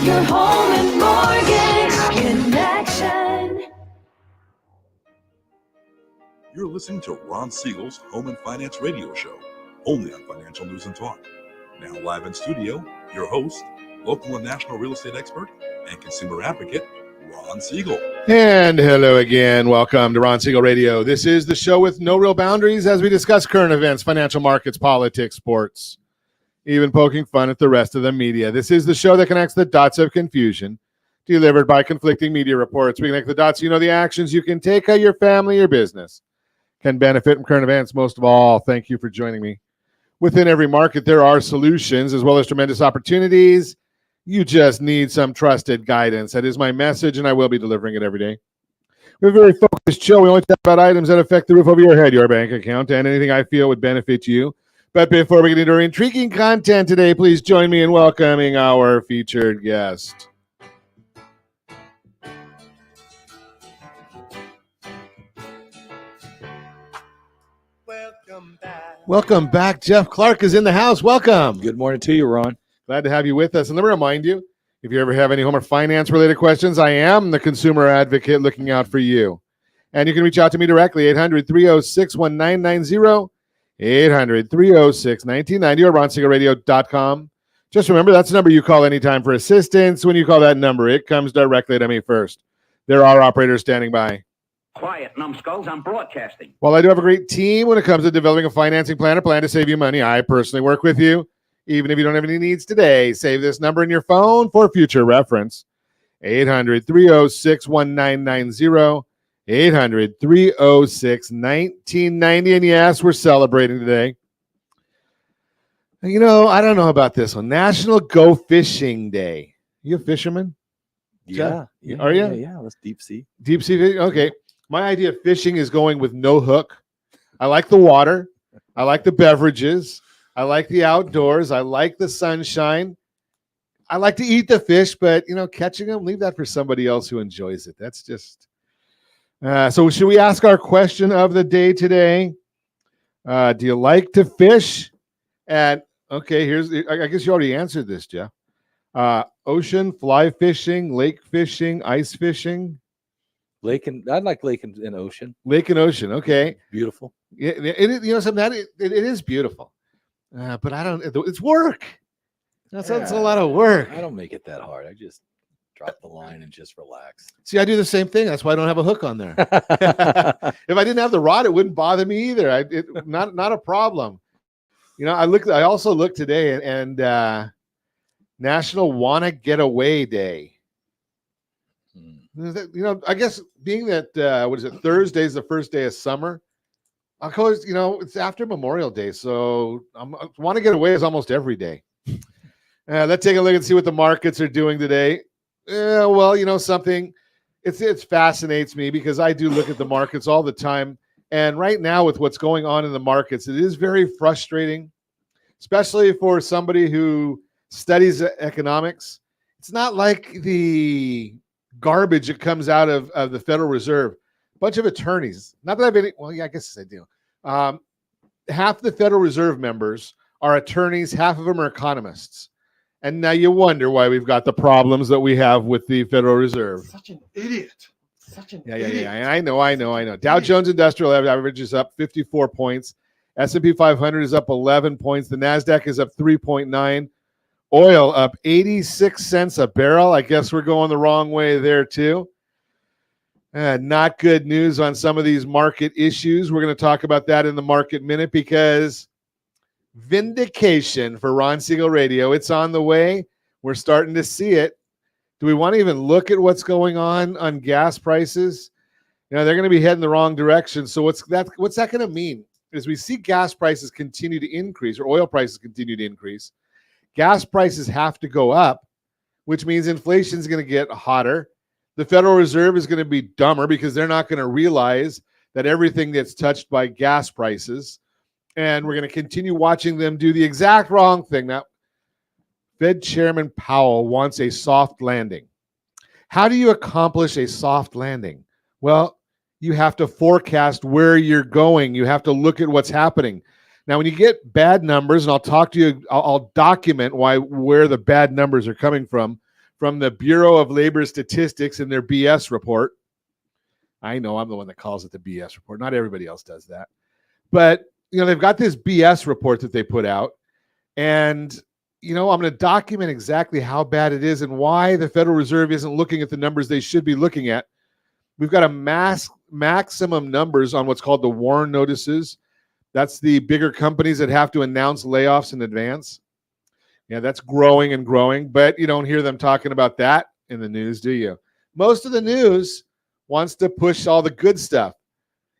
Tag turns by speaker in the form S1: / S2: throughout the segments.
S1: Your home and mortgage connection.
S2: You're listening to Ron Siegel's Home and Finance Radio Show, only on Financial News and Talk. Now live in studio, your host, local and national real estate expert and consumer advocate, Ron Siegel.
S3: And hello again. Welcome to Ron Siegel Radio. This is the show with no real boundaries as we discuss current events, financial markets, politics, sports, even poking fun at the rest of the media. This is the show that connects the dots of confusion delivered by conflicting media reports. We connect the dots so you know the actions you can take, how your family, your business can benefit from current events. Most of all, thank you for joining me. Within every market, there are solutions as well as tremendous opportunities. You just need some trusted guidance. That is my message, and I will be delivering it every day. We have a very focused show. We only talk about items that affect the roof over your head, your bank account, and anything I feel would benefit you. But before we get into our intriguing content today, please join me in welcoming our featured guest. Welcome back. Jeff Clark is in the house. Welcome.
S4: Good morning to you, Ron.
S3: Glad to have you with us. And let me remind you, if you ever have any home or finance related questions, I am the consumer advocate looking out for you. And you can reach out to me directly, 800-306-1990, 800-306-1990, or ronsiegelradio.com. Just remember, that's the number you call anytime for assistance. When you call that number, it comes directly to me first. There are operators standing by.
S5: Quiet, numbskulls, I'm broadcasting.
S3: While I do have a great team when it comes to developing a financing plan or plan to save you money, I personally work with you. Even if you don't have any needs today, save this number in your phone for future reference. 800-306-1990, 800-306-1990. And yes, we're celebrating today. You know, I don't know about this one. National Go Fishing Day. You a fisherman?
S4: Yeah.
S3: Are you?
S4: Yeah, that's deep sea.
S3: Deep sea fishing? Okay. My idea of fishing is going with no hook. I like the water. I like the beverages. I like the outdoors. I like the sunshine. I like to eat the fish, but, you know, catching them, leave that for somebody else who enjoys it. That's just... so should we ask our question of the day today? Do you like to fish? And, okay, I guess you already answered this, Jeff. Ocean, fly fishing, lake fishing, ice fishing?
S4: I'd like lake and ocean.
S3: Lake and ocean, okay.
S4: Beautiful.
S3: Yeah, it is beautiful. But I don't, it's work. That's a lot of work.
S4: I don't make it that hard. I just drop the line and just relax.
S3: See, I do the same thing. That's why I don't have a hook on there. If I didn't have the rod, it wouldn't bother me either. Not a problem. You know, I also looked today and National Wanna Get Away Day. You know, I guess being that, Thursday is the first day of summer. Of course, you know, it's after Memorial Day, so I want to get away is almost every day. Let's take a look and see what the markets are doing today. Well, you know something, it fascinates me because I do look at the markets all the time. And right now with what's going on in the markets, it is very frustrating, especially for somebody who studies economics. It's not like the garbage that comes out of the Federal Reserve. Bunch of attorneys. Not that I've been, well, yeah, I guess I do. Half the Federal Reserve members are attorneys, half of them are economists. And now you wonder why we've got the problems that we have with the Federal Reserve.
S6: Such an idiot.
S3: Yeah. I know. Dow Jones Industrial Average is up 54 points. S&P 500 is up 11 points. The NASDAQ is up 3.9. Oil up 86 cents a barrel. I guess we're going the wrong way there too. Not good news on some of these market issues. We're going to talk about that in the Market Minute because vindication for Ron Siegel Radio. It's on the way. We're starting to see it. Do we want to even look at what's going on gas prices? You know, they're going to be heading the wrong direction. So what's that going to mean? As we see gas prices continue to increase or oil prices continue to increase, gas prices have to go up, which means inflation is going to get hotter. The Federal Reserve is going to be dumber because they're not going to realize that everything gets touched by gas prices. And we're going to continue watching them do the exact wrong thing. Now, Fed Chairman Powell wants a soft landing. How do you accomplish a soft landing? Well, you have to forecast where you're going. You have to look at what's happening. Now, when you get bad numbers, and I'll talk to you, I'll document where the bad numbers are coming from from the Bureau of Labor Statistics in their BS report. I know I'm the one that calls it the BS report. Not everybody else does that. But, they've got this BS report that they put out. And, I'm going to document exactly how bad it is and why the Federal Reserve isn't looking at the numbers they should be looking at. We've got a maximum numbers on what's called the WARN notices. That's the bigger companies that have to announce layoffs in advance. Yeah, that's growing and growing, but you don't hear them talking about that in the news, do you? Most of the news wants to push all the good stuff,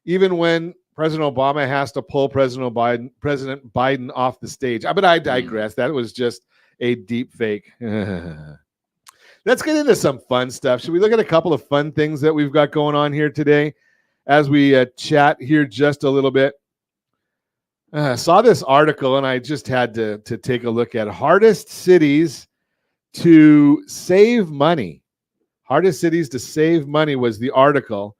S3: even when President Obama has to pull President Biden off the stage. But I digress. That was just a deep fake. Let's get into some fun stuff. Should we look at a couple of fun things that we've got going on here today as we chat here just a little bit? I saw this article and I just had to take a look at hardest cities to save money. Hardest cities to save money was the article.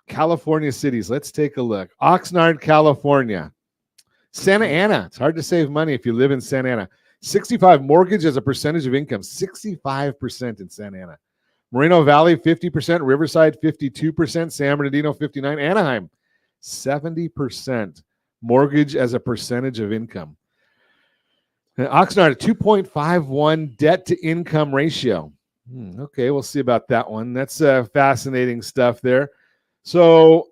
S3: California cities. Let's take a look. Oxnard, California. Santa Ana. It's hard to save money if you live in Santa Ana. 65 mortgage as a percentage of income. 65% in Santa Ana. Moreno Valley, 50%. Riverside, 52%. San Bernardino, 59%. Anaheim, 70% mortgage as a percentage of income. And Oxnard, 2.51 debt to income ratio. Okay, we'll see about that one. That's fascinating stuff there. So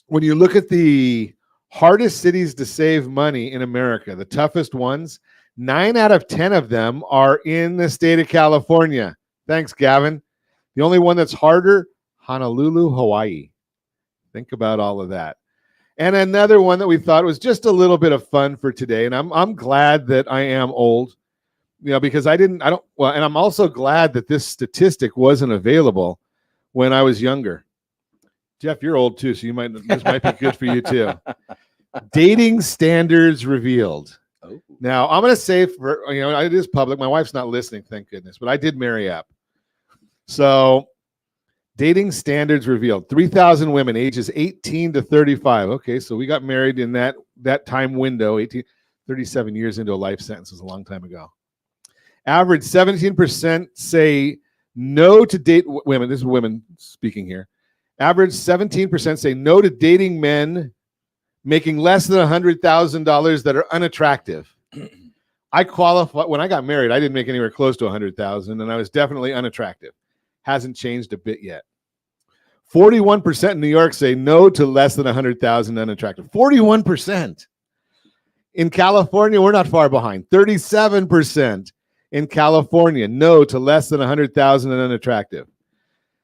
S3: when you look at the hardest cities to save money in America, the toughest ones, 9 out of 10 of them are in the state of California. Thanks, Gavin. The only one that's harder, Honolulu, Hawaii. Think about all of that. And another one that we thought was just a little bit of fun for today, and I'm glad that I am old, because and I'm also glad that this statistic wasn't available when I was younger. Jeff, you're old too, so this might be good for you too. Dating standards revealed.
S4: Oh.
S3: Now, I'm going to say it is public. My wife's not listening, thank goodness, but I did marry up. So, dating standards revealed. 3,000 women ages 18 to 35. Okay, so we got married in that time window. 37 years into a life sentence was a long time ago. Average 17% say no to date women. This is women speaking here. Average 17% say no to dating men making less than $100,000 that are unattractive. I qualify. When I got married, I didn't make anywhere close to $100,000, and I was definitely unattractive. Hasn't changed a bit yet. 41% in New York say no to less than $100,000 unattractive. 41%. In California, we're not far behind. 37% in California, no to less than $100,000 and unattractive.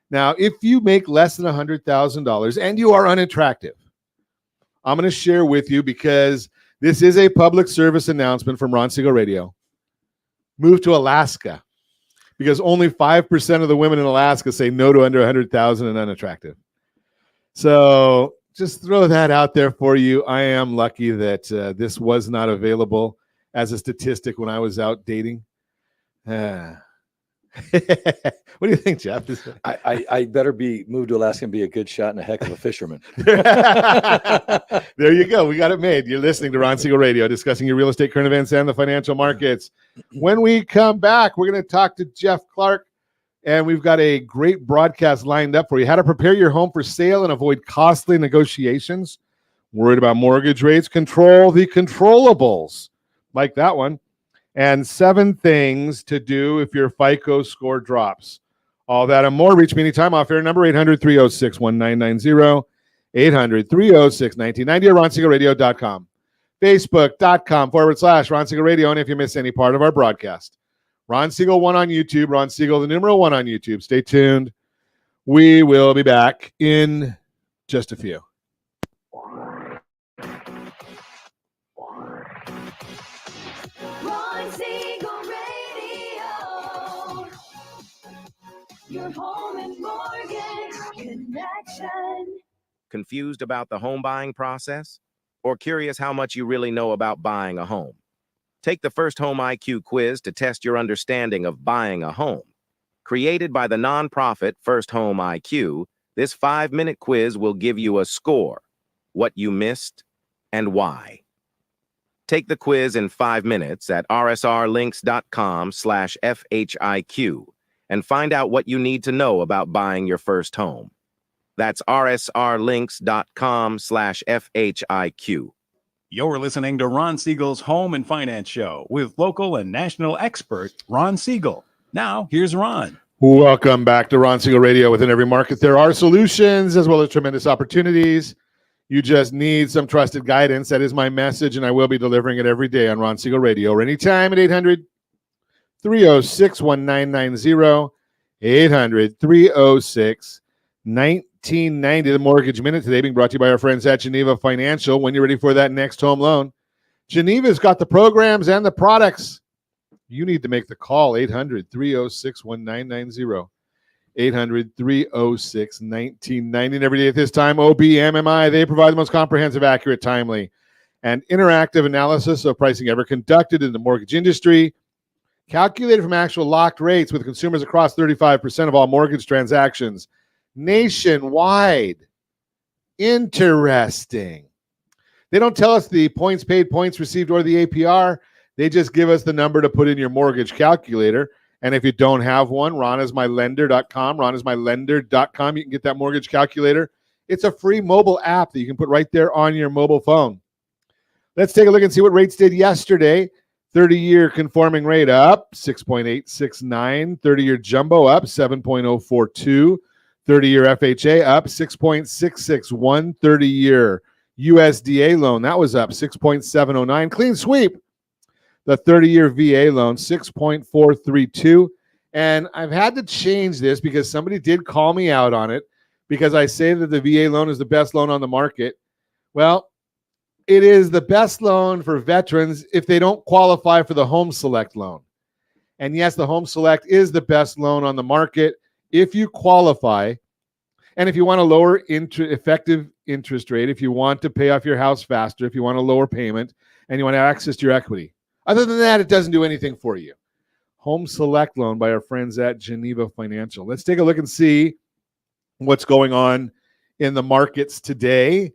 S3: Now, if you make less than $100,000 and you are unattractive, I'm going to share with you, because this is a public service announcement from Ron Siegel Radio. Move to Alaska, because only 5% of the women in Alaska say no to under $100,000 and unattractive. So just throw that out there for you. I am lucky that this was not available as a statistic when I was out dating. What do you think, Jeff?
S4: I better move to Alaska and be a good shot and a heck of a fisherman.
S3: There you go. We got it made. You're listening to Ron Siegel Radio, discussing your real estate, current events, and the financial markets. When we come back, we're going to talk to Jeff Clark, and we've got a great broadcast lined up for you. How to prepare your home for sale and avoid costly negotiations. Worried about mortgage rates? Control the controllables. Like that one. And 7 things to do if your FICO score drops. All that and more. Reach me anytime. Off air number 800-306-1990, 800-306-1990, or RonSiegelRadio.com. Facebook.com/Ron Siegel Radio. And if you miss any part of our broadcast, Ron Siegel 1 on YouTube, Ron Siegel, the numeral 1 on YouTube. Stay tuned. We will be back in just a few.
S1: Ron Siegel Radio. Your home and mortgage connection.
S6: Confused about the home buying process? Or curious how much you really know about buying a home? Take the First Home IQ quiz to test your understanding of buying a home. Created by the nonprofit First Home IQ, this 5-minute quiz will give you a score, what you missed, and why. Take the quiz in 5 minutes at rsrlinks.com/FHIQ and find out what you need to know about buying your first home. That's rsrlinks.com/FHIQ.
S7: You're listening to Ron Siegel's Home and Finance Show with local and national expert Ron Siegel. Now, here's Ron.
S3: Welcome back to Ron Siegel Radio. Within every market, there are solutions as well as tremendous opportunities. You just need some trusted guidance. That is my message, and I will be delivering it every day on Ron Siegel Radio or anytime at 800-306-1990, 800-306-1990. The Mortgage Minute today being brought to you by our friends at Geneva Financial. When you're ready for that next home loan, Geneva's got the programs and the products. You need to make the call, 800-306-1990. 800-306-1990. And every day at this time, OBMMI, they provide the most comprehensive, accurate, timely, and interactive analysis of pricing ever conducted in the mortgage industry, calculated from actual locked rates with consumers across 35% of all mortgage transactions nationwide. Interesting. They don't tell us the points paid, points received, or the APR. They just give us the number to put in your mortgage calculator. And if you don't have one, ronismylender.com, ronismylender.com. You can get that mortgage calculator. It's a free mobile app that you can put right there on your mobile phone. Let's take a look and see what rates did yesterday. 30-year conforming rate up 6.869. 30-year jumbo up 7.042. 30-year FHA up 6.661. 30-year USDA loan, that was up 6.709. Clean sweep. The 30-year VA loan, 6.432. And I've had to change this because somebody did call me out on it because I say that the VA loan is the best loan on the market. Well, it is the best loan for veterans if they don't qualify for the Home Select loan. And yes, the Home Select is the best loan on the market if you qualify. And if you want a lower effective interest rate, if you want to pay off your house faster, if you want a lower payment, and you want to have access to your equity. Other than that, it doesn't do anything for you. Home Select loan by our friends at Geneva Financial. Let's take a look and see what's going on in the markets today.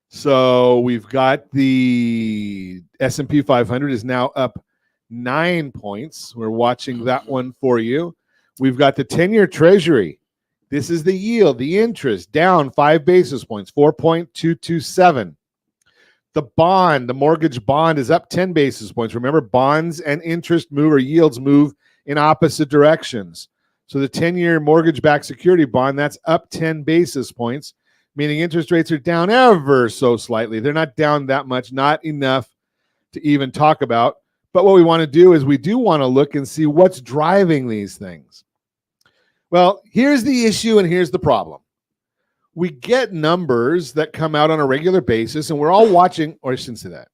S3: So we've got the S&P 500 is now up 9 points. We're watching that one for you. We've got the 10-year Treasury. This is the yield, the interest, down 5 basis points, 4.227. The bond, the mortgage bond is up 10 basis points. Remember, bonds and interest move or yields move in opposite directions. So the 10-year mortgage-backed security bond, that's up 10 basis points, meaning interest rates are down ever so slightly. They're not down that much, not enough to even talk about. But what we want to do is we do want to look and see what's driving these things. Well, here's the issue and here's the problem. We get numbers that come out on a regular basis, and we're all watching, or I shouldn't say that.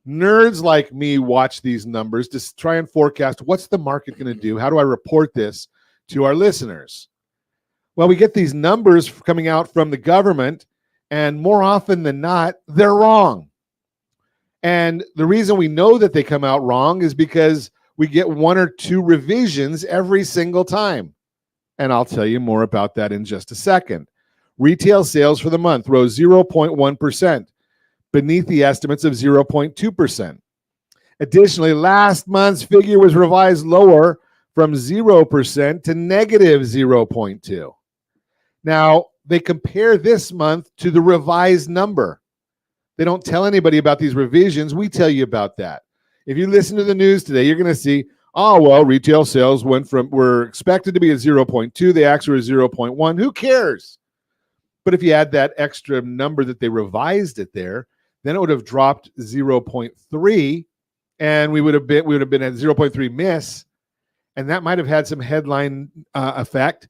S3: Nerds like me watch these numbers to try and forecast what's the market going to do? How do I report this to our listeners? Well, we get these numbers coming out from the government, and more often than not, they're wrong. And the reason we know that they come out wrong is because we get 1 or 2 revisions every single time. And I'll tell you more about that in just a second. Retail sales for the month rose 0.1%, beneath the estimates of 0.2%. Additionally, last month's figure was revised lower from 0% to negative 0.2. Now, they compare this month to the revised number. They don't tell anybody about these revisions. We tell you about that. If you listen to the news today, you're going to see, oh, well, retail sales were expected to be at 0.2. They actually were 0.1. Who cares? But if you add that extra number that they revised it there, then it would have dropped 0.3, and we would have been at 0.3 miss, and that might have had some headline effect.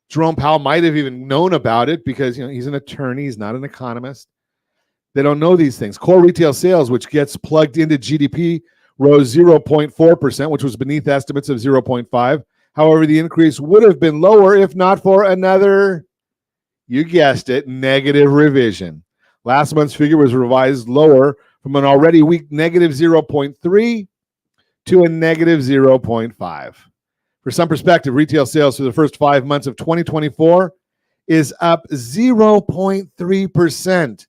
S3: Jerome Powell might have even known about it because he's an attorney, he's not an economist. They don't know these things. Core retail sales, which gets plugged into GDP, rose 0.4%, which was beneath estimates of 0.5. However, the increase would have been lower if not for another, you guessed it, negative revision. Last month's figure was revised lower from an already weak negative 0.3 to a negative 0.5. For some perspective, retail sales for the first 5 months of 2024 is up 0.3%.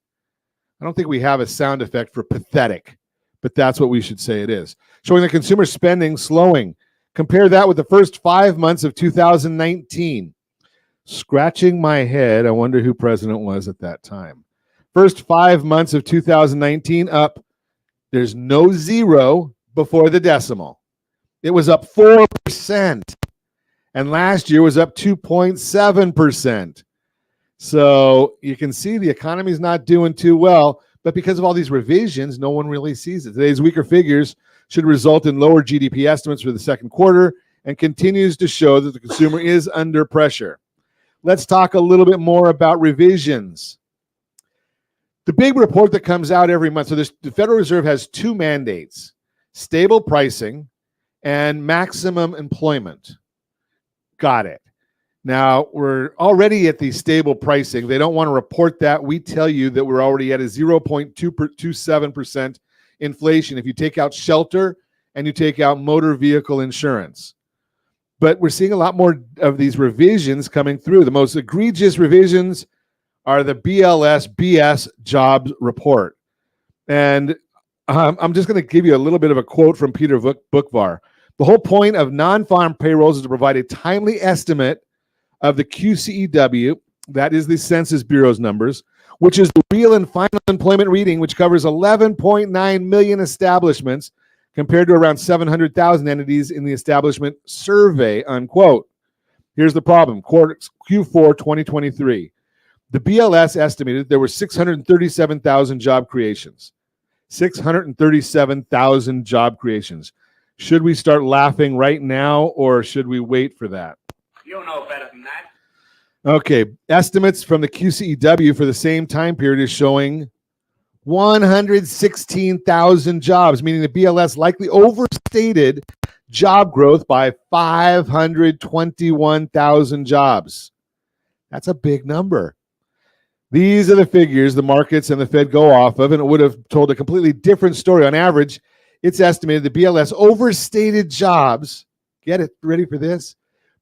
S3: I don't think we have a sound effect for pathetic. but that's what we should say it is. Showing the consumer spending slowing. Compare that with the first 5 months of 2019. Scratching my head, I wonder who president was at that time. First 5 months of 2019 up. There's no zero before the decimal. It was up 4%. And last year was up 2.7%. So you can see the economy's not doing too well, but because of all these revisions, no one really sees it. Today's weaker figures should result in lower GDP estimates for the second quarter and continues to show that the consumer is under pressure. Let's talk a little bit more about revisions. The big report that comes out every month. So the Federal Reserve has two mandates: stable pricing and maximum employment. Got it. Now, we're already at the stable pricing. They don't want to report that. We tell you that we're already at a 0.27% inflation if you take out shelter and you take out motor vehicle insurance. But we're seeing a lot more of these revisions coming through. The most egregious revisions are the BLS BS jobs report. And I'm just going to give you a little bit of a quote from Peter Bookvar. The whole point of non-farm payrolls is to provide a timely estimate of the QCEW, that is the Census Bureau's numbers, which is the real and final employment reading, which covers 11.9 million establishments compared to around 700,000 entities in the establishment survey, unquote. Here's the problem. Q4 2023. The BLS estimated there were 637,000 job creations. 637,000 job creations. Should we start laughing right now, or should we wait for that?
S5: You know better than that.
S3: Okay, estimates from the QCEW for the same time period is showing 116,000 jobs, meaning the BLS likely overstated job growth by 521,000 jobs. That's a big number. These are the figures the markets and the Fed go off of, and it would have told a completely different story. On average, it's estimated the BLS overstated jobs, get it, ready for this,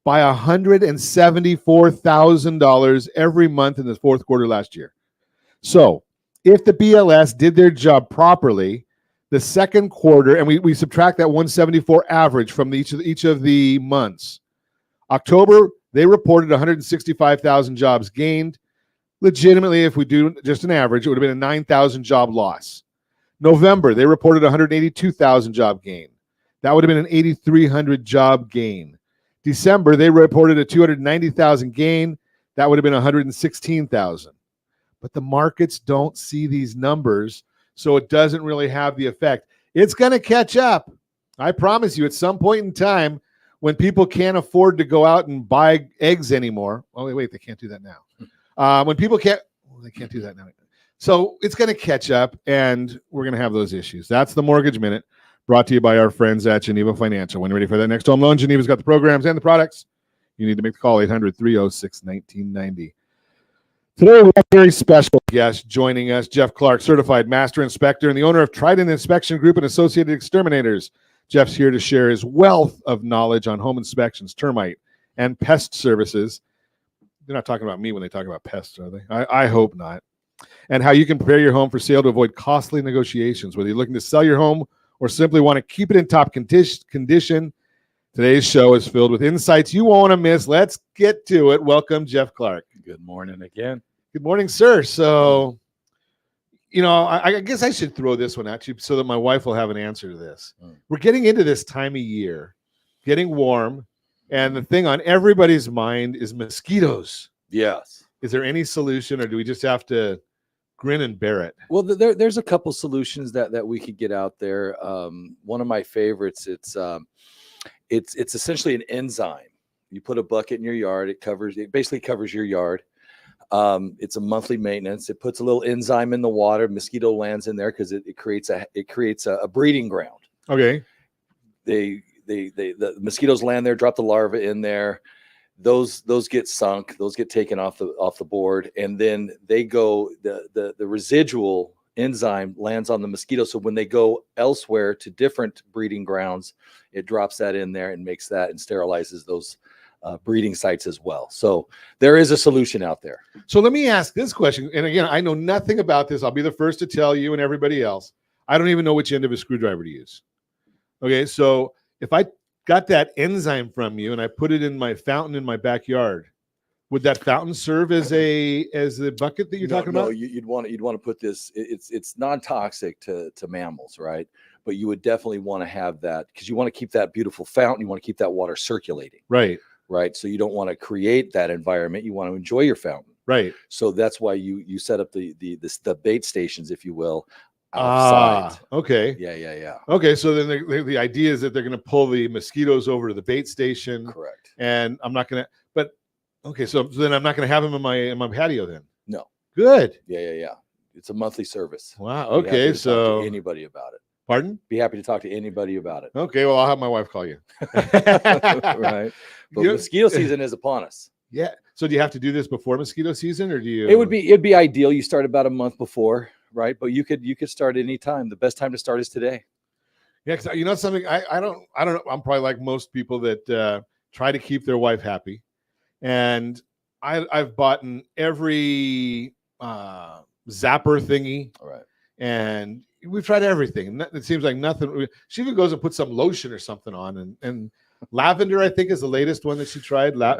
S3: by $174,000 every month in the fourth quarter last year. So if the BLS did their job properly, the second quarter, and we subtract that 174 average from each of the months. October, they reported 165,000 jobs gained. Legitimately, if we do just an average, it would have been a 9,000 job loss. November, they reported 182,000 job gain. That would have been an 8,300 job gain. December, they reported a 290,000 gain. That would have been 116,000. But the markets don't see these numbers, so it doesn't really have the effect. It's going to catch up. I promise you, at some point in time, when people can't afford to go out and buy eggs anymore. Oh, wait, they can't do that now. When people can't, they can't do that now. So it's going to catch up, and we're going to have those issues. That's the Mortgage Minute, brought to you by our friends at Geneva Financial. When you're ready for that next home loan, Geneva's got the programs and the products. You need to make the call, 800-306-1990. Today, we have a very special guest joining us, Jeff Clark, certified master inspector and the owner of Trident Inspection Group and Associated Exterminators. Jeff's here to share his wealth of knowledge on home inspections, termite, and pest services. They're not talking about me when they talk about pests, are they? I hope not. And how you can prepare your home for sale to avoid costly negotiations. Whether you're looking to sell your home or simply want to keep it in top condition, today's show is filled with insights you won't want to miss. Let's get to it. Welcome, Jeff Clark.
S4: Good morning again.
S3: Good morning, sir. So, I guess I should throw this one at you so that my wife will have an answer to this. We're getting into this time of year, getting warm, and the thing on everybody's mind is mosquitoes.
S4: Yes.
S3: Is there any solution, or do we just have to grin and bear it?
S4: Well, there's a couple solutions that we could get out there. One of my favorites, it's essentially an enzyme. You put a bucket in your yard. It basically covers your yard. It's a monthly maintenance. It puts a little enzyme in the water. Mosquito lands in there because it creates a breeding ground.
S3: Okay.
S4: The mosquitoes land there, drop the larvae in there. Those get sunk. Those get taken off the board, and then they go. The residual enzyme lands on the mosquito. So when they go elsewhere to different breeding grounds, it drops that in there and makes that and sterilizes those breeding sites as well. So there is a solution out there.
S3: So let me ask this question. And again, I know nothing about this. I'll be the first to tell you and everybody else. I don't even know which end of a screwdriver to use. Okay, so if I got that enzyme from you and I put it in my fountain in my backyard, would that fountain serve as the bucket that you're talking about?
S4: No, you'd want to put this. It's non-toxic to mammals, right? But you would definitely want to have that because you want to keep that beautiful fountain. You want to keep that water circulating,
S3: Right.
S4: right? So you don't want to create that environment. You want to enjoy your fountain,
S3: Right.
S4: so that's why you set up the bait stations, if you will, outside.
S3: Okay.
S4: Yeah.
S3: Okay, so then the idea is that they're going to pull the mosquitoes over to the bait station,
S4: Correct.
S3: and I'm not going to. But okay, so then I'm not going to have them in my patio then.
S4: No.
S3: Good.
S4: Yeah. It's a monthly service.
S3: Wow.
S4: Be happy
S3: Okay,
S4: to talk
S3: so
S4: to anybody about it.
S3: pardon?
S4: Be happy to talk to anybody about it.
S3: Okay, well I'll have my wife call you.
S4: Right. But mosquito season is upon us.
S3: Yeah. So do you have to do this before mosquito season, or do you?
S4: It'd be ideal. You start about a month before, right? But you could start any time. The best time to start is today.
S3: Yeah, because you know something, I don't know. I'm probably like most people that try to keep their wife happy, and I've bought every zapper thingy,
S4: All right.
S3: and we've tried everything. It seems like nothing. She even goes and puts some lotion or something on, and lavender I think is the latest one that she tried.
S4: Right.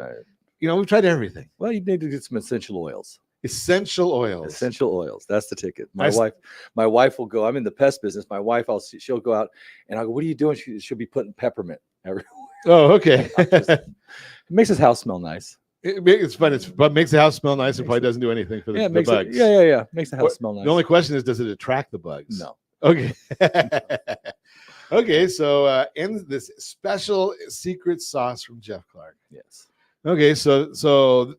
S3: You know, we've tried everything.
S4: Well, you need to get some essential oils.
S3: Essential oils.
S4: Essential oils. That's the ticket.
S3: I s-
S4: My wife will go. I'm in the pest business. My wife, she'll go out and I'll go, "What are you doing?" She'll be putting peppermint everywhere.
S3: Oh, okay.
S4: It makes his house smell nice.
S3: It's fun. But makes the house smell nice. It probably doesn't do anything for the
S4: Makes
S3: bugs.
S4: yeah. Makes the house smell nice.
S3: The only question is, does it attract the bugs?
S4: No.
S3: Okay. Okay. So ends this special secret sauce from Jeff Clark.
S4: Yes.
S3: Okay. So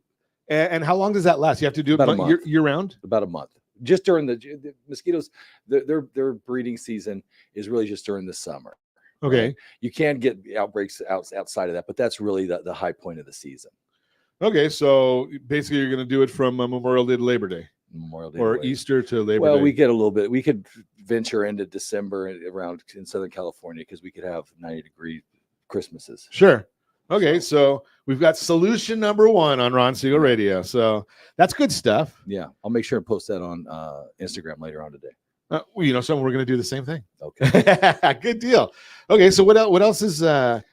S3: and how long does that last? You have to do it
S4: About a month.
S3: year round?
S4: About a month. Just during the mosquitoes, their breeding season is really just during the summer.
S3: Okay.
S4: Right? You can get outbreaks outside of that, but that's really the high point of the season.
S3: Okay. So basically, you're going to do it from Memorial Day to Labor Day,
S4: Memorial Day
S3: or
S4: to Labor.
S3: Easter to Labor
S4: Well,
S3: Day.
S4: we get a little bit. We could venture into December around in Southern California because we could have 90-degree Christmases.
S3: Sure. Okay. So we've got solution number 1 on Ron Siegel Radio. So that's good stuff.
S4: Yeah, I'll make sure and post that on Instagram later on today.
S3: Well, you know, so we're going to do the same thing.
S4: Okay.
S3: Good deal. Okay. So what else is the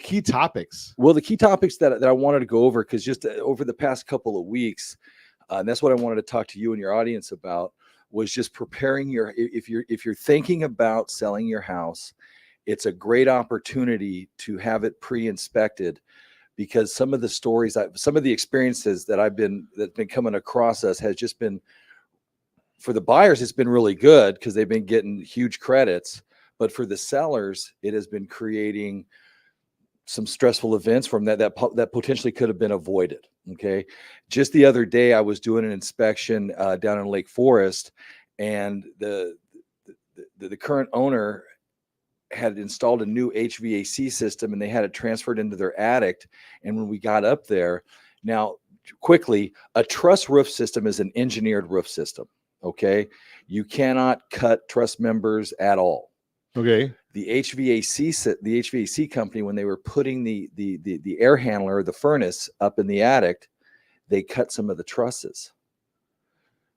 S3: key topics?
S4: Well, the key topics that I wanted to go over, because just over the past couple of weeks, and that's what I wanted to talk to you and your audience about, was just preparing if you're thinking about selling your house, it's a great opportunity to have it pre-inspected, because some of the stories, some of the experiences that's been coming across us has just been, for the buyers, it's been really good because they've been getting huge credits, but for the sellers, it has been creating some stressful events from that potentially could have been avoided. Okay. Just the other day, I was doing an inspection down in Lake Forest, and the current owner had installed a new HVAC system, and they had it transferred into their attic. And when we got up there, now quickly, a truss roof system is an engineered roof system. Okay. You cannot cut truss members at all.
S3: Okay.
S4: The HVAC company, when they were putting the air handler, the furnace up in the attic, they cut some of the trusses.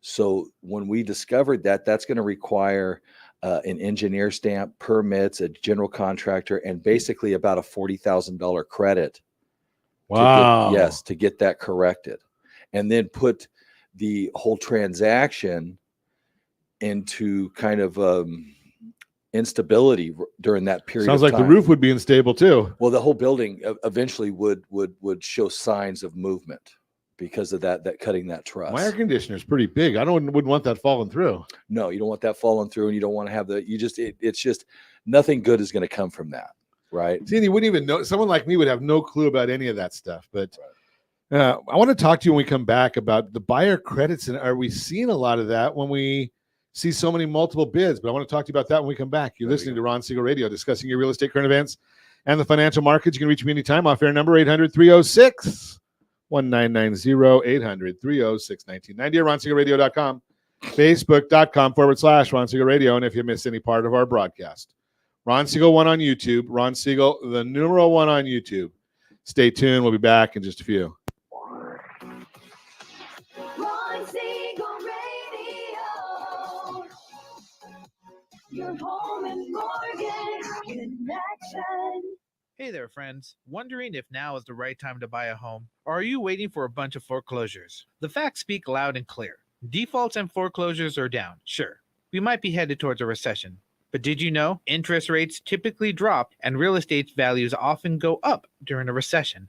S4: So when we discovered that, that's going to require an engineer stamp, permits, a general contractor, and basically about a $40,000 credit.
S3: Wow.
S4: To get that corrected, and then put the whole transaction into kind of instability during that period.
S3: Sounds
S4: of
S3: like
S4: time.
S3: the roof would be unstable too.
S4: Well, the whole building eventually would show signs of movement because of that cutting that truss.
S3: My air conditioner is pretty big. I wouldn't want that falling through.
S4: No, you don't want that falling through, and you don't want to have it's just nothing good is going to come from that, right?
S3: See, you wouldn't even know. Someone like me would have no clue about any of that stuff. But I want to talk to you when we come back about the buyer credits, and are we seeing a lot of that when we see so many multiple bids? But I want to talk to you about that when we come back. You're listening to Ron Siegel Radio, discussing your real estate current events and the financial markets. You can reach me anytime. Off air number 800-306-1990, 800-306-1990, or RonSiegelRadio.com, Facebook.com/Ron Siegel Radio. And if you miss any part of our broadcast, Ron Siegel 1 on YouTube, Ron Siegel, the numeral 1 on YouTube. Stay tuned. We'll be back in just a few.
S1: Ron Siegel Radio. Your home and mortgage connection.
S8: Hey there, friends. Wondering if now is the right time to buy a home? Or are you waiting for a bunch of foreclosures? The facts speak loud and clear. Defaults and foreclosures are down. Sure, we might be headed towards a recession. But did you know interest rates typically drop and real estate values often go up during a recession?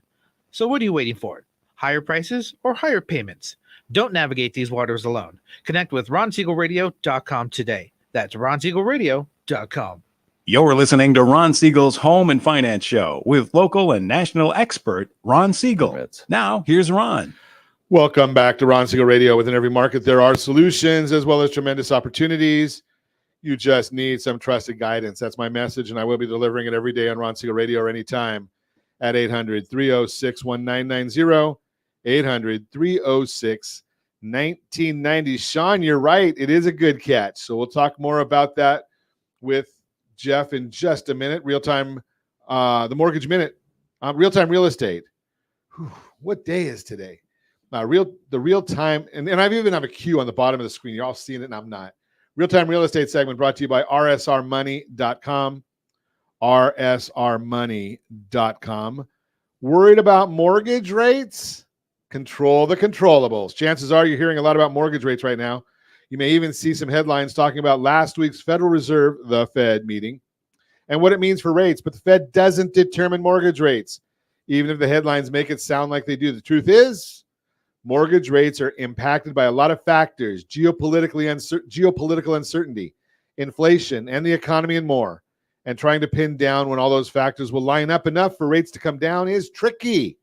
S8: So what are you waiting for? Higher prices or higher payments? Don't navigate these waters alone. Connect with RonSiegelRadio.com today. That's RonSiegelRadio.com.
S7: You're listening to Ron Siegel's Home and Finance Show with local and national expert Ron Siegel.
S4: Permits.
S7: Now, here's Ron.
S3: Welcome back to Ron Siegel Radio. Within every market, there are solutions as well as tremendous opportunities. You just need some trusted guidance. That's my message, and I will be delivering it every day on Ron Siegel Radio or anytime at 800-306-1990, 800-306-1990. Sean, you're right. It is a good catch. So we'll talk more about that with Jeff in just a minute. Real-time, the Mortgage Minute, real-time real estate. Whew, what day is today? The real-time, and I even have a Q on the bottom of the screen. You're all seeing it, and I'm not. Real-time real estate segment brought to you by rsrmoney.com. rsrmoney.com. Worried about mortgage rates? Control the controllables. Chances are you're hearing a lot about mortgage rates right now. You may even see some headlines talking about last week's Federal Reserve, the Fed meeting, and what it means for rates. But the Fed doesn't determine mortgage rates, even if the headlines make it sound like they do. The truth is, mortgage rates are impacted by a lot of factors: geopolitical uncertainty, inflation, and the economy, and more. And trying to pin down when all those factors will line up enough for rates to come down is tricky.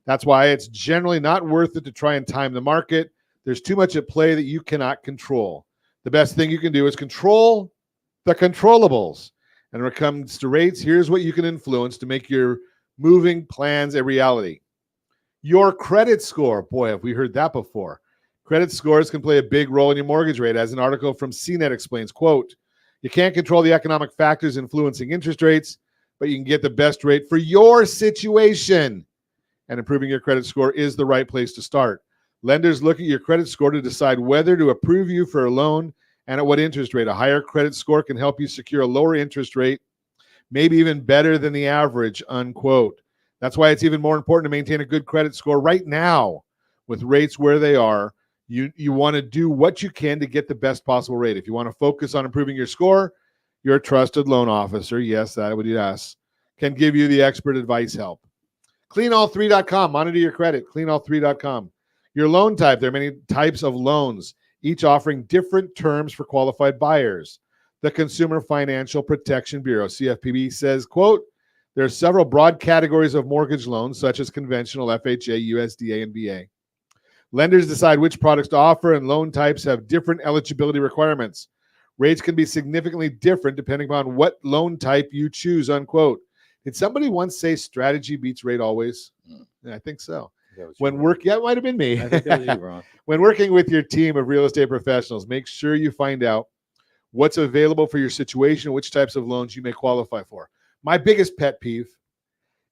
S3: That's why it's generally not worth it to try and time the market. There's too much at play that you cannot control. The best thing you can do is control the controllables. And when it comes to rates, here's what you can influence to make your moving plans a reality. Your credit score. Boy, have we heard that before. Credit scores can play a big role in your mortgage rate. As an article from CNET explains, quote, you can't control the economic factors influencing interest rates, but you can get the best rate for your situation. And improving your credit score is the right place to start. Lenders look at your credit score to decide whether to approve you for a loan and at what interest rate. A higher credit score can help you secure a lower interest rate, maybe even better than the average, unquote. That's why it's even more important to maintain a good credit score right now. With rates where they are, you want to do what you can to get the best possible rate. If you want to focus on improving your score, your trusted loan officer, yes, that would be us, can give you the expert advice help. Cleanall3.com, monitor your credit, cleanall3.com. Your loan type, there are many types of loans, each offering different terms for qualified buyers. The Consumer Financial Protection Bureau, CFPB, says, quote, there are several broad categories of mortgage loans, such as conventional, FHA, USDA, and VA. Lenders decide which products to offer, and loan types have different eligibility requirements. Rates can be significantly different depending upon what loan type you choose, unquote. Did somebody once say strategy beats rate always? Yeah, I think so. It might have been me.
S4: I think that was you, Ron.
S3: When working with your team of real estate professionals, make sure you find out what's available for your situation, which types of loans you may qualify for. My biggest pet peeve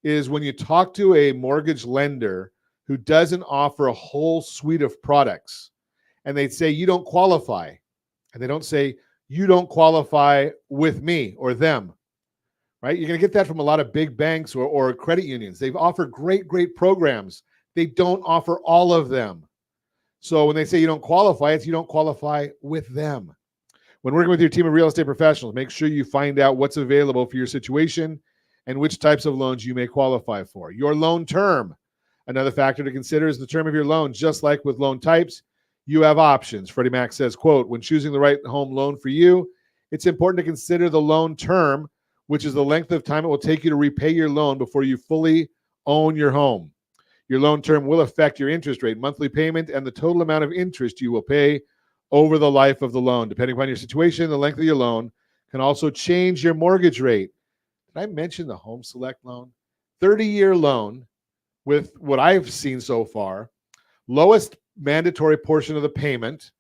S3: is when you talk to a mortgage lender who doesn't offer a whole suite of products, and they say you don't qualify, and they don't say you don't qualify with me or them, right? You're going to get that from a lot of big banks or credit unions. They've offered great programs. They don't offer all of them. So when they say you don't qualify, it's you don't qualify with them. When working with your team of real estate professionals, make sure you find out what's available for your situation and which types of loans you may qualify for. Your loan term. Another factor to consider is the term of your loan. Just like with loan types, you have options. Freddie Mac says, quote, when choosing the right home loan for you, it's important to consider the loan term, which is the length of time it will take you to repay your loan before you fully own your home. Your loan term will affect your interest rate, monthly payment, and the total amount of interest you will pay over the life of the loan. Depending upon your situation, the length of your loan can also change your mortgage rate. Did I mention the Home Select loan? 30-year loan with what I've seen so far, lowest mandatory portion of the payment,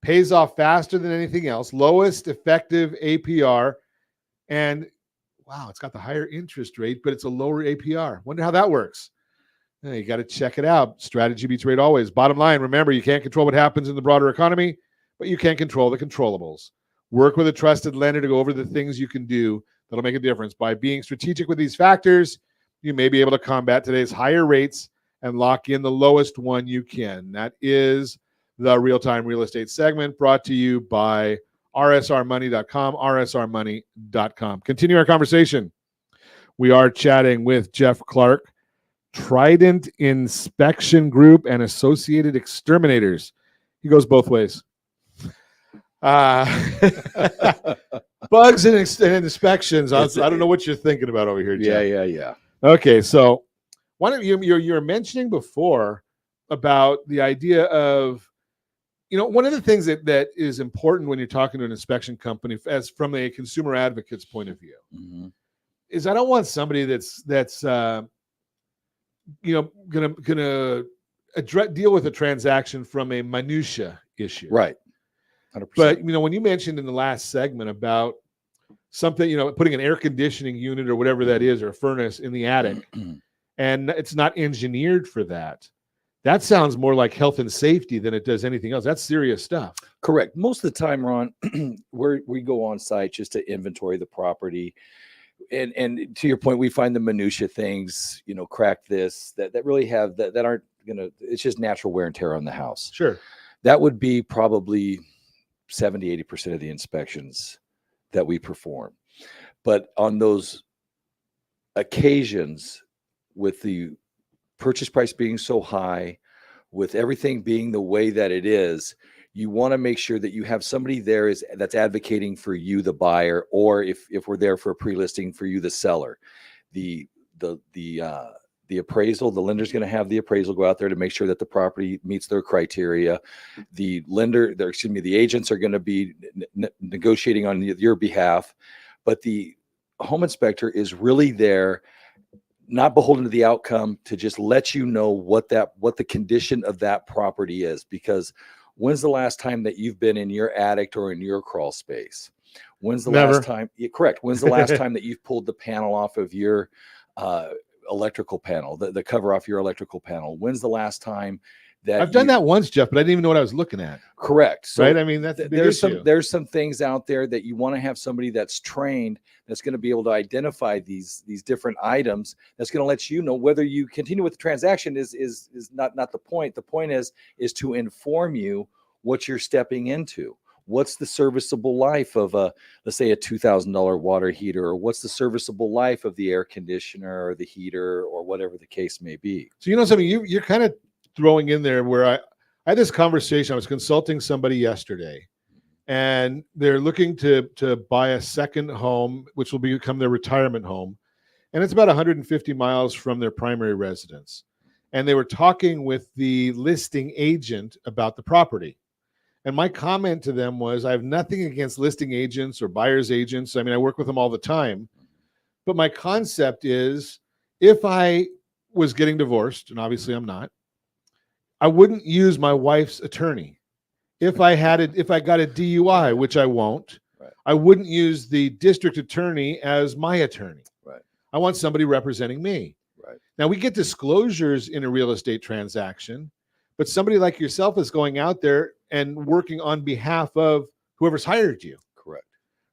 S3: pays off faster than anything else, lowest effective APR, and wow, it's got the higher interest rate, but it's a lower APR. Wonder how that works. You got to check it out. Strategy beats rate always. Bottom line, remember, you can't control what happens in the broader economy, but you can control the controllables. Work with a trusted lender to go over the things you can do that'll make a difference. By being strategic with these factors, you may be able to combat today's higher rates and lock in the lowest one you can. That is the Real-Time Real Estate segment, brought to you by rsrmoney.com, rsrmoney.com. Continue our conversation. We are chatting with Jeff Clark, Trident Inspection Group and Associated Exterminators. He goes both ways. Bugs and inspections. I don't know what you're thinking about over here, Jeff.
S4: Yeah.
S3: Okay, so one of you were mentioning before about the idea of, one of the things that is important when you're talking to an inspection company, as from a consumer advocate's point of view, is I don't want somebody that's gonna deal with a transaction from a minutia issue,
S4: Right. 100%.
S3: But when you mentioned in the last segment about something, putting an air conditioning unit or whatever that is, or a furnace in the attic, and it's not engineered for that. That sounds more like health and safety than it does anything else. That's serious stuff.
S4: Correct. Most of the time, Ron, we go on site just to inventory the property. And to your point, we find the minutia things, crack this, that really have, that aren't it's just natural wear and tear on the house.
S3: Sure.
S4: That would be probably 70-80% of the inspections that we perform. But on those occasions, with the purchase price being so high, with everything being the way that it is, you want to make sure that you have somebody there that's advocating for you, the buyer, or if we're there for a pre-listing, for you, the seller. The appraisal, the lender's going to have the appraisal go out there to make sure that the property meets their criteria. The agents are going to be negotiating on your behalf, but the home inspector is really there, not beholden to the outcome, to just let you know what the condition of that property is. Because when's the last time that you've been in your attic or in your crawl space? When's the last time? Correct. When's the last time that you've pulled the panel off of your electrical panel, the cover off your electrical panel? When's the last time that
S3: I've done that once, Jeff, but I didn't even know what I was looking at.
S4: Correct. So
S3: right. I mean, there's
S4: some things out there that you want to have somebody that's trained, that's going to be able to identify these different items, that's going to let you know whether you continue with the transaction is not the point. The point is to inform you what you're stepping into. What's the serviceable life of let's say a $2,000 water heater, or what's the serviceable life of the air conditioner or the heater, or whatever the case may be.
S3: So something you're kind of throwing in there, where I had this conversation. I was consulting somebody yesterday, and they're looking to buy a second home, which will become their retirement home, and it's about 150 miles from their primary residence. And they were talking with the listing agent about the property. And my comment to them was, I have nothing against listing agents or buyer's agents. I mean, I work with them all the time. But my concept is, if I was getting divorced, and obviously I'm not, I wouldn't use my wife's attorney. If I got a DUI, which I won't,
S4: right,
S3: I wouldn't use the district attorney as my attorney.
S4: Right.
S3: I want somebody representing me.
S4: Right.
S3: Now, we get disclosures in a real estate transaction, but somebody like yourself is going out there and working on behalf of whoever's hired you.
S4: Correct.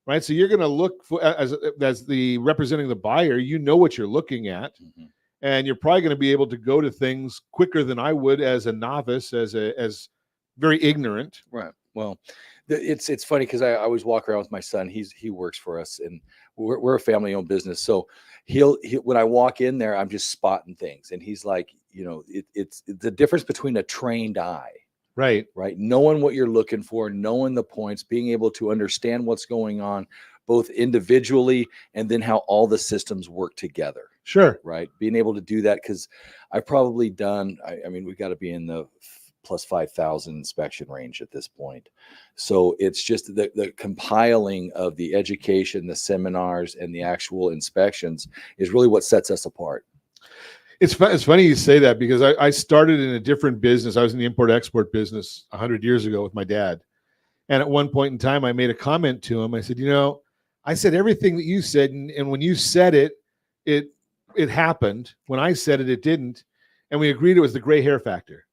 S3: Right. So you're going to look for, as the representing the buyer, what you're looking at.
S4: Mm-hmm.
S3: And you're probably going to be able to go to things quicker than I would as a novice, as very ignorant.
S4: Right. Well, it's funny because I always walk around with my son. He works for us, and we're a family-owned business. So he'll when I walk in there, I'm just spotting things, and he's like, it's the difference between a trained eye.
S3: Right.
S4: Knowing what you're looking for, knowing the points, being able to understand what's going on, both individually and then how all the systems work together.
S3: Sure.
S4: Right. Being able to do that, because I've probably done, I mean, we've got to be in the plus 5,000 inspection range at this point. So it's just the compiling of the education, the seminars, and the actual inspections is really what sets us apart.
S3: It's funny you say that, because I started in a different business. I was in the import-export business 100 years ago with my dad. And at one point in time, I made a comment to him. I said, I said everything that you said, and when you said it happened. When I said it didn't. And we agreed it was the gray hair factor.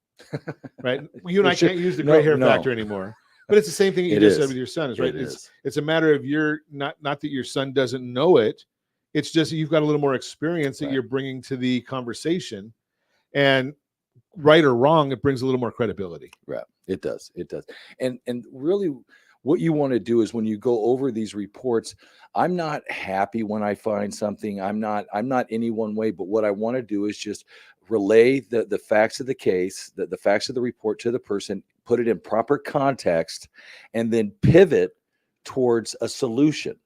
S3: Right? You and I can't use the gray hair factor anymore. But it's the same thing you
S4: It
S3: just said
S4: is.
S3: with your son, is right.
S4: It
S3: It's
S4: is.
S3: it's a matter of you're not that your son doesn't know it. It's just that you've got a little more experience that
S4: Right.
S3: you're bringing to the conversation, and right or wrong, it brings a little more credibility.
S4: Right. It does. It does. And really what you want to do is when you go over these reports, I'm not happy when I find something. I'm not any one way, but what I want to do is just relay the facts of the case, the facts of the report to the person, put it in proper context, and then pivot towards a solution.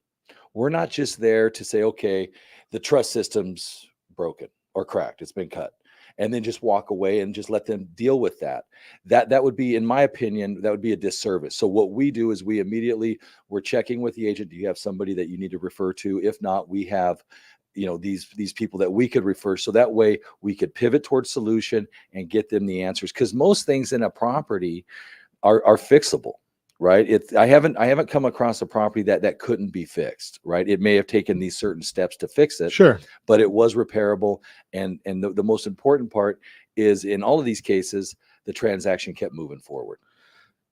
S4: We're not just there to say, okay, the trust system's broken or cracked, it's been cut, and then just walk away and just let them deal with that. That would be, in my opinion, that would be a disservice. So what we do is we're checking with the agent. Do you have somebody that you need to refer to? If not, we have, these people that we could refer. So that way we could pivot towards solution and get them the answers. Because most things in a property are fixable. Right. I haven't come across a property that couldn't be fixed. Right. It may have taken these certain steps to fix it,
S3: Sure.
S4: but it was repairable. And the most important part is in all of these cases, the transaction kept moving forward.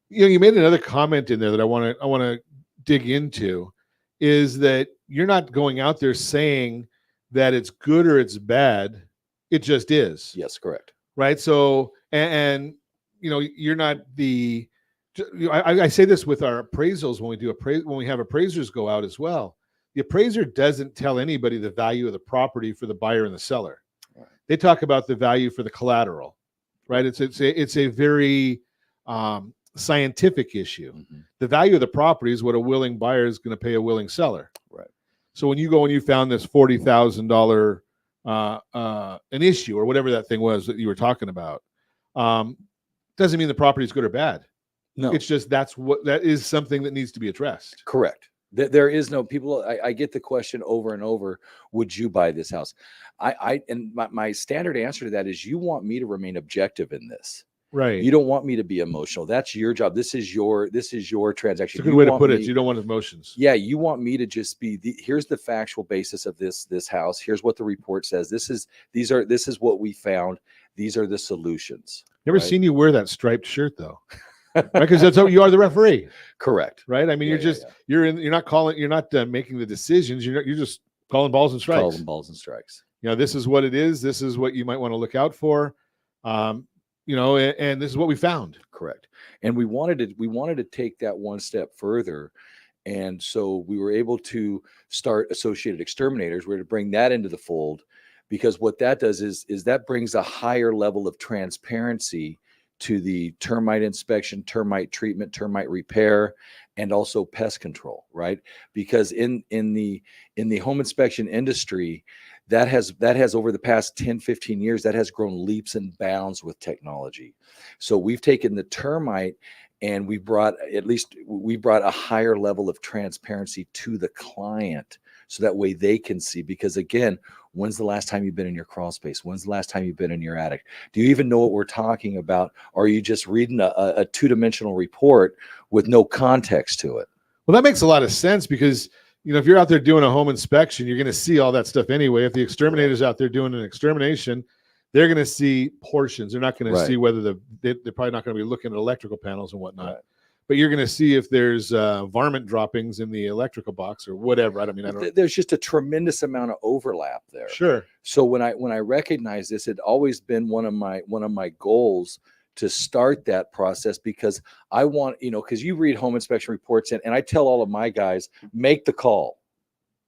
S3: You made another comment in there that I want to dig into, is that you're not going out there saying that it's good or it's bad. It just is.
S4: Yes, correct.
S3: Right. So, and you're not the, I say this with our appraisals when we have appraisers go out as well. The appraiser doesn't tell anybody the value of the property for the buyer and the seller.
S4: Right.
S3: They talk about the value for the collateral, right? It's a very scientific issue.
S4: Mm-hmm.
S3: The value of the property is what a willing buyer is going to pay a willing seller.
S4: Right.
S3: So when you go and you found this $40,000 an issue or whatever that thing was that you were talking about, doesn't mean the property is good or bad.
S4: No,
S3: It's just that is something that needs to be addressed.
S4: correct. There is no people. I get the question over and over. Would you buy this house? And my standard answer to that is you want me to remain objective in this.
S3: Right.
S4: You don't want me to be emotional. That's your job. This is your transaction.
S3: It's a good way to put it. You don't want emotions.
S4: Yeah, you want me to just be here's the factual basis of this house. Here's what the report says. This is what we found. These are the solutions.
S3: Never seen you wear that striped shirt though. Right, because that's you are the referee.
S4: Correct.
S3: Right. I mean, you're not making the decisions. You're just calling balls and strikes.
S4: Calling balls and strikes.
S3: This is what it is. This is what you might want to look out for. And this is what we found.
S4: Correct. And we wanted to take that one step further. And so we were able to start Associated Exterminators. We're to bring that into the fold, because what that does is that brings a higher level of transparency to the termite inspection, termite treatment, termite repair, and also pest control, right? Because in the home inspection industry, that has over the past 10, 15 years, that has grown leaps and bounds with technology. So we've taken the termite and we brought a higher level of transparency to the client, so that way they can see. Because again, when's the last time you've been in your crawl space? When's the last time you've been in your attic? Do you even know what we're talking about? Or are you just reading a two-dimensional report with no context to it?
S3: Well, that makes a lot of sense, because if you're out there doing a home inspection, you're going to see all that stuff anyway. If the exterminator's out there doing an extermination, they're going to see portions. They're not going to see whether they're probably not going to be looking at electrical panels and whatnot. Right. But you're going to see if there's varmint droppings in the electrical box or whatever. I don't.
S4: There's just a tremendous amount of overlap there.
S3: Sure.
S4: So when I recognize this, it always been one of my goals to start that process, because I want, because you read home inspection reports and I tell all of my guys, make the call.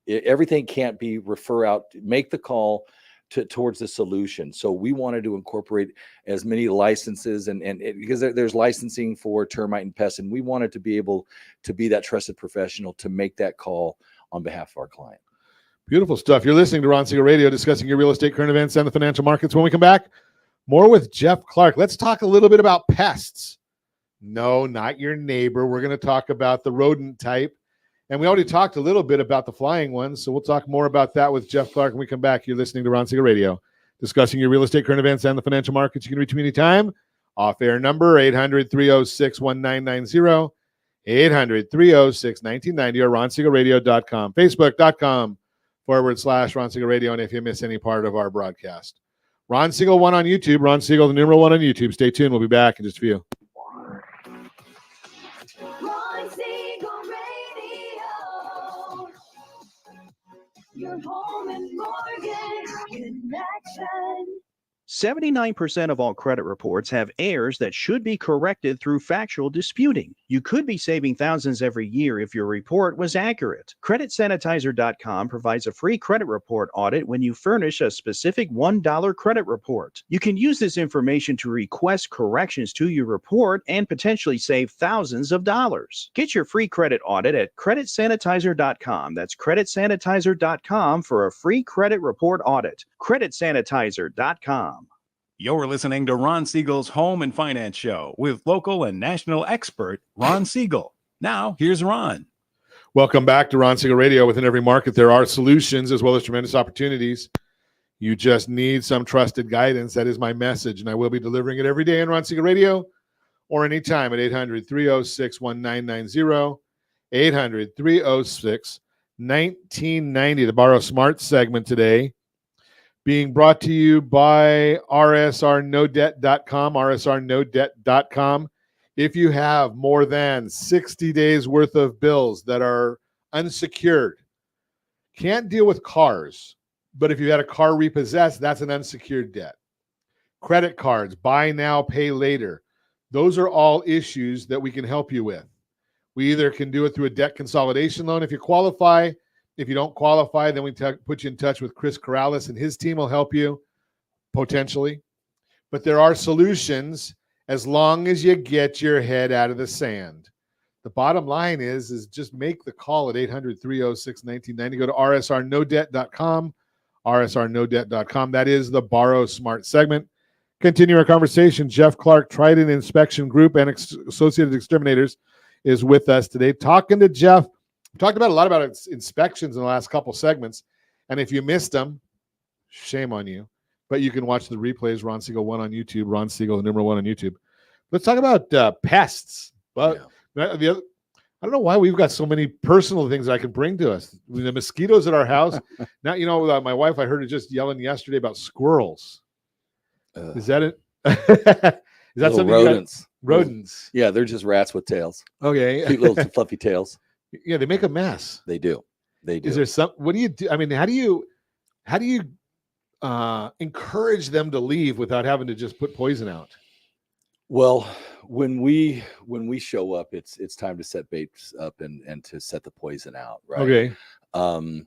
S4: Everything can't be refer out. Make the call towards the solution. So we wanted to incorporate as many licenses and because there's licensing for termite and pest, and we wanted to be able to be that trusted professional to make that call on behalf of our client.
S3: Beautiful stuff. You're listening to Ron Siegel Radio, discussing your real estate, current events, and the financial markets. When we come back, more with Jeff Clark. Let's talk a little bit about pests. No, not your neighbor. We're going to talk about the rodent type. And we already talked a little bit about the flying ones, so we'll talk more about that with Jeff Clark when we come back. You're listening to Ron Siegel Radio, discussing your real estate, current events, and the financial markets. You can reach me anytime. Off-air number, 800-306-1990, 800-306-1990, or ronsiegelradio.com, facebook.com/Ron Siegel Radio, and if you miss any part of our broadcast. Ron Siegel 1 on YouTube, Ron Siegel, the numeral 1 on YouTube. Stay tuned. We'll be back in just a few.
S1: Ron Siegel Radio. Your home and mortgage connection.
S9: 79% of all credit reports have errors that should be corrected through factual disputing. You could be saving thousands every year if your report was accurate. CreditSanitizer.com provides a free credit report audit when you furnish a specific $1 credit report. You can use this information to request corrections to your report and potentially save thousands of dollars. Get your free credit audit at CreditSanitizer.com. That's CreditSanitizer.com for a free credit report audit. CreditSanitizer.com.
S7: You're listening to Ron Siegel's Home and Finance Show with local and national expert Ron Siegel. Now, here's Ron.
S3: Welcome back to Ron Siegel Radio. Within every market, there are solutions as well as tremendous opportunities. You just need some trusted guidance. That is my message, and I will be delivering it every day on Ron Siegel Radio or anytime at 800-306-1990, 800-306-1990. The Borrow Smart segment today being brought to you by rsrnodebt.com, rsrnodebt.com. If you have more than 60 days worth of bills that are unsecured, can't deal with cars, but if you had a car repossessed, that's an unsecured debt. Credit cards, buy now, pay later. Those are all issues that we can help you with. We either can do it through a debt consolidation loan if you qualify. If you don't qualify, then we put you in touch with Chris Corrales, and his team will help you, potentially. But there are solutions as long as you get your head out of the sand. The bottom line is just make the call at 800-306-1990. Go to rsrnodebt.com, rsrnodebt.com. That is the Borrow Smart segment. Continue our conversation. Jeff Clark, Trident Inspection Group and Associated Exterminators, is with us today. Talking to Jeff. We talked about a lot about inspections in the last couple segments, and if you missed them, shame on you. But you can watch the replays. Ron Siegel 1 on YouTube. Ron Siegel, the number 1 on YouTube. Let's talk about pests. But I don't know why we've got so many personal things I can bring to us. The mosquitoes at our house. Now, my wife, I heard her just yelling yesterday about squirrels. Is that it? Is that something?
S4: Rodents.
S3: Rodents.
S4: Yeah, they're just rats with tails.
S3: Okay.
S4: Cute little fluffy tails.
S3: Yeah, they make a mess.
S4: They do.
S3: Is there some? What do you do? I mean, how do you encourage them to leave without having to just put poison out?
S4: Well, when we show up, it's time to set baits up and to set the poison out. Right.
S3: Okay.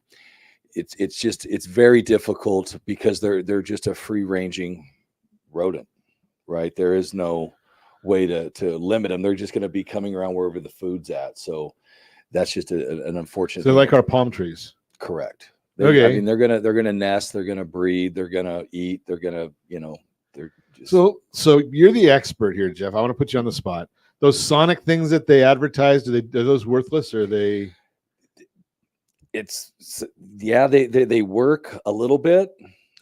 S4: It's very difficult because they're just a free ranging rodent, right? There is no way to limit them. They're just going to be coming around wherever the food's at. So that's just an unfortunate.
S3: So like our palm trees.
S4: Correct.
S3: Okay.
S4: I mean, they're gonna nest. They're gonna breed. They're gonna eat. They're gonna, they're just.
S3: So you're the expert here, Jeff. I want to put you on the spot. Those sonic things that they advertise, are those worthless, or are they?
S4: They work a little bit.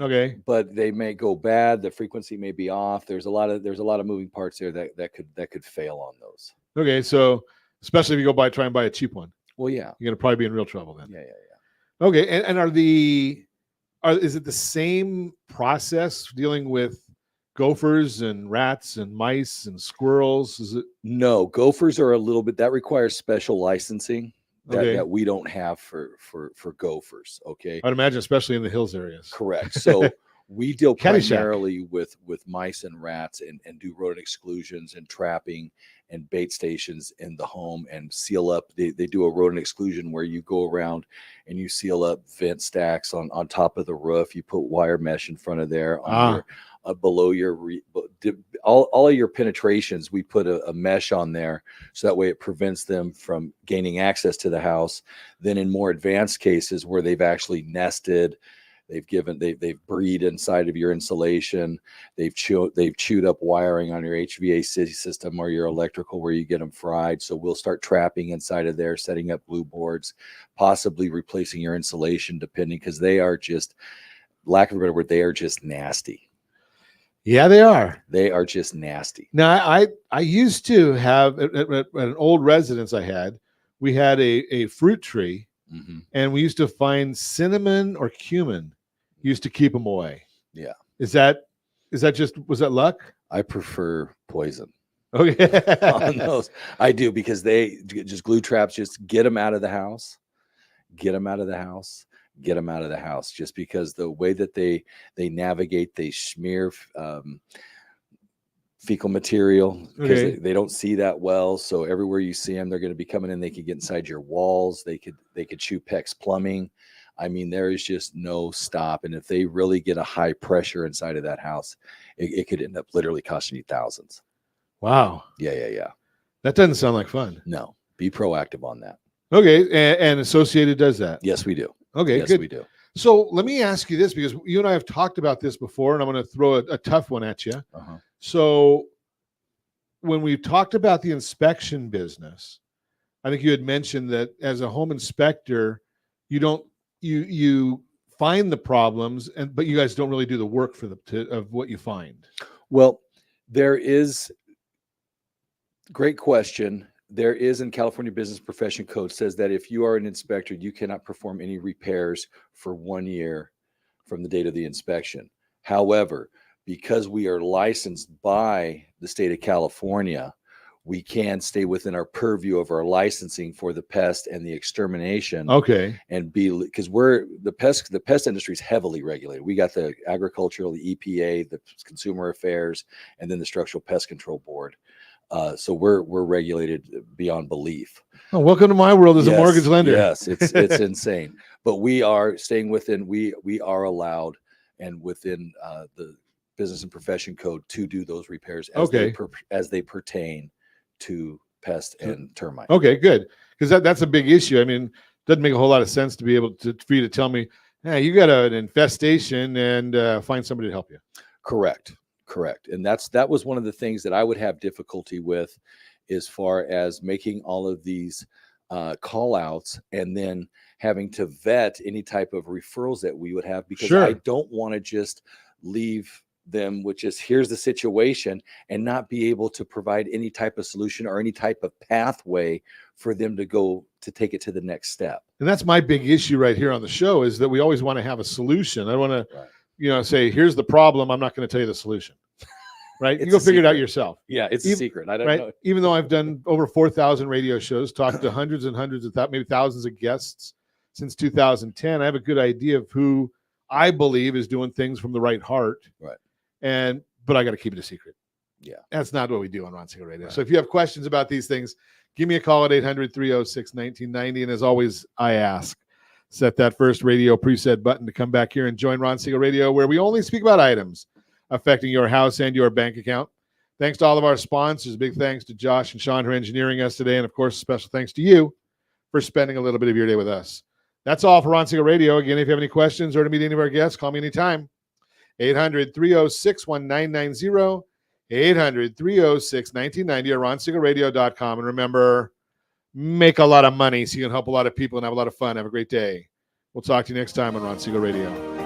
S3: Okay.
S4: But they may go bad. The frequency may be off. There's a lot of moving parts there that could fail on those.
S3: Okay, so especially if you try and buy a cheap one.
S4: Well, yeah,
S3: you're gonna probably be in real trouble then.
S4: Yeah.
S3: Okay, and is it the same process dealing with gophers and rats and mice and squirrels? Is it?
S4: No, gophers are a little bit, that requires special licensing that we don't have for gophers. Okay,
S3: I'd imagine, especially in the hills areas.
S4: Correct. So we deal primarily with mice and rats and do rodent exclusions and trapping and bait stations in the home and seal up. They do a rodent exclusion where you go around and you seal up vent stacks on top of the roof. You put wire mesh in front of there on below your all of your penetrations. We put a mesh on there so that way it prevents them from gaining access to the house. Then in more advanced cases where they've actually nested, they've breed inside of your insulation. They've chewed up wiring on your HVAC system or your electrical where you get them fried. So we'll start trapping inside of there, setting up glue boards, possibly replacing your insulation, depending, because they are just, lack of a better word, they are just nasty.
S3: Yeah, they are.
S4: They are just nasty.
S3: Now, I used to have at an old residence I had, we had a fruit tree, and we used to find cinnamon or cumin. Used to keep them away.
S4: Yeah.
S3: Was that luck?
S4: I prefer poison.
S3: Okay.
S4: on those. I do, because they just glue traps, just get them out of the house, get them out of the house, get them out of the house, just because the way that they navigate, they smear fecal material because
S3: Okay.
S4: they don't see that well. So everywhere you see them, they're going to be coming in. They could get inside your walls. They could chew PEX plumbing. I mean, there is just no stop. And if they really get a high pressure inside of that house, it could end up literally costing you thousands.
S3: Wow.
S4: Yeah.
S3: That doesn't sound like fun.
S4: No, be proactive on that.
S3: Okay. And Associated does that.
S4: Yes, we do.
S3: Okay,
S4: Yes,
S3: good.
S4: we do.
S3: So let me ask you this, because you and I have talked about this before, and I'm going to throw a tough one at you.
S4: Uh-huh.
S3: So when we talked about the inspection business, I think you had mentioned that as a home inspector, you find the problems, but you guys don't really do the work for of what you find.
S4: Well, there is, great question. There is in California Business Profession Code says that if you are an inspector, you cannot perform any repairs for 1 year from the date of the inspection. However, because we are licensed by the state of California, we can stay within our purview of our licensing for the pest and the extermination.
S3: Okay.
S4: And because the pest industry is heavily regulated. We got the agricultural, the EPA, the Consumer Affairs, and then the Structural Pest Control Board. So we're regulated beyond belief.
S3: Oh, welcome to my world as a mortgage lender.
S4: Yes, it's insane. But we are staying within. We are allowed and within the Business and Profession Code to do those repairs as they pertain to pest and termite.
S3: Okay, good, because that's a big issue. I mean, it doesn't make a whole lot of sense to be able for you to tell me, hey, you got an infestation, and find somebody to help you.
S4: Correct. And that was one of the things that I would have difficulty with, as far as making all of these call outs and then having to vet any type of referrals that we would have, because
S3: Sure.
S4: I don't want to just leave them with just, here's the situation, and not be able to provide any type of solution or any type of pathway for them to take it to the next step.
S3: And that's my big issue right here on the show, is that we always want to have a solution. I want to, say, here's the problem. I'm not going to tell you the solution. Right? You go figure it out yourself.
S4: Yeah, it's a secret. I don't know.
S3: Even though I've done over 4,000 radio shows, talked to hundreds and hundreds of maybe thousands of guests since 2010, I have a good idea of who I believe is doing things from the right heart.
S4: Right.
S3: But I got to keep it a secret.
S4: Yeah.
S3: That's not what we do on Ron Siegel Radio. Right. So if you have questions about these things, give me a call at 800-306-1990. And as always, I ask, set that first radio preset button to come back here and join Ron Siegel Radio, where we only speak about items affecting your house and your bank account. Thanks to all of our sponsors. Big thanks to Josh and Sean for engineering us today. And of course, special thanks to you for spending a little bit of your day with us. That's all for Ron Siegel Radio. Again, if you have any questions or to meet any of our guests, call me anytime. 800-306-1990, 800-306-1990, or ronsiegelradio.com. And remember, make a lot of money so you can help a lot of people and have a lot of fun. Have a great day. We'll talk to you next time on Ron Siegel Radio.